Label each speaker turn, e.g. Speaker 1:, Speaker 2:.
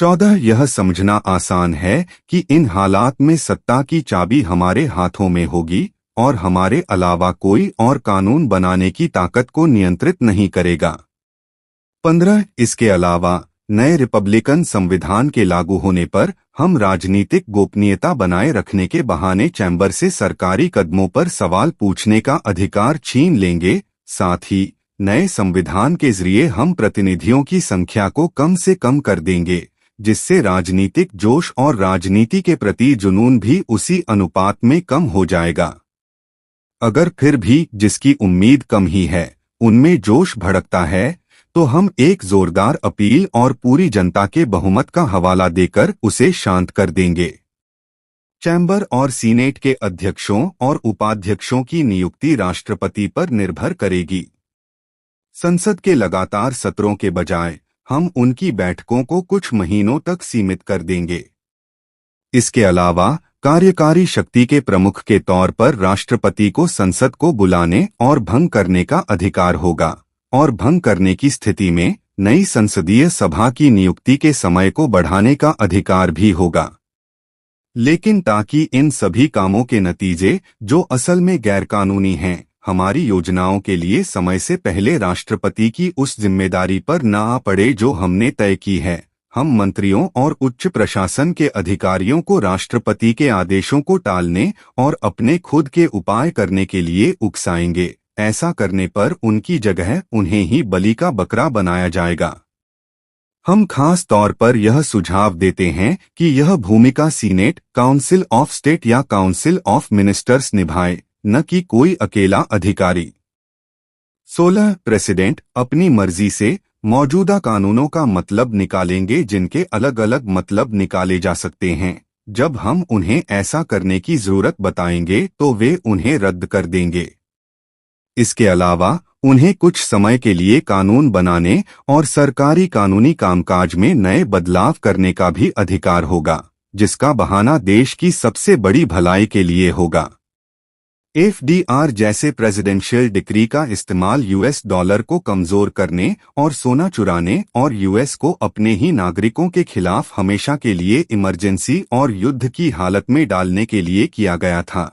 Speaker 1: 14 यह समझना आसान है कि इन हालात में सत्ता की चाबी हमारे हाथों में होगी और हमारे अलावा कोई और कानून बनाने की ताकत को नियंत्रित नहीं करेगा। 15 इसके अलावा नए रिपब्लिकन संविधान के लागू होने पर हम राजनीतिक गोपनीयता बनाए रखने के बहाने चैम्बर से सरकारी कदमों पर सवाल पूछने का अधिकार छीन लेंगे। साथ ही नए संविधान के जरिए हम प्रतिनिधियों की संख्या को कम से कम कर देंगे, जिससे राजनीतिक जोश और राजनीति के प्रति जुनून भी उसी अनुपात में कम हो जाएगा। अगर फिर भी जिसकी उम्मीद कम ही है उनमें जोश भड़कता है तो हम एक जोरदार अपील और पूरी जनता के बहुमत का हवाला देकर उसे शांत कर देंगे। चैम्बर और सीनेट के अध्यक्षों और उपाध्यक्षों की नियुक्ति राष्ट्रपति पर निर्भर करेगी। संसद के लगातार सत्रों के बजाय हम उनकी बैठकों को कुछ महीनों तक सीमित कर देंगे। इसके अलावा कार्यकारी शक्ति के प्रमुख के तौर पर राष्ट्रपति को संसद को बुलाने और भंग करने का अधिकार होगा और भंग करने की स्थिति में नई संसदीय सभा की नियुक्ति के समय को बढ़ाने का अधिकार भी होगा। लेकिन ताकि इन सभी कामों के नतीजे, जो असल में गैरकानूनी हैं, हमारी योजनाओं के लिए समय से पहले राष्ट्रपति की उस जिम्मेदारी पर न आ पड़े जो हमने तय की है, हम मंत्रियों और उच्च प्रशासन के अधिकारियों को राष्ट्रपति के आदेशों को टालने और अपने खुद के उपाय करने के लिए उकसाएंगे। ऐसा करने पर उनकी जगह उन्हें ही बलि का बकरा बनाया जाएगा। हम खास तौर पर यह सुझाव देते हैं कि यह भूमिका सीनेट, काउंसिल ऑफ स्टेट या काउंसिल ऑफ मिनिस्टर्स निभाए, न कि कोई अकेला अधिकारी। 16 प्रेसिडेंट अपनी मर्जी से मौजूदा कानूनों का मतलब निकालेंगे जिनके अलग अलग मतलब निकाले जा सकते हैं। जब हम उन्हें ऐसा करने की जरूरत बताएंगे तो वे उन्हें रद्द कर देंगे। इसके अलावा उन्हें कुछ समय के लिए कानून बनाने और सरकारी कानूनी कामकाज में नए बदलाव करने का भी अधिकार होगा, जिसका बहाना देश की सबसे बड़ी भलाई के लिए होगा। FDR जैसे प्रेसिडेंशियल डिक्री का इस्तेमाल US डॉलर को कमजोर करने और सोना चुराने और US को अपने ही नागरिकों के खिलाफ हमेशा के लिए इमरजेंसी और युद्ध की हालत में डालने के लिए किया गया था।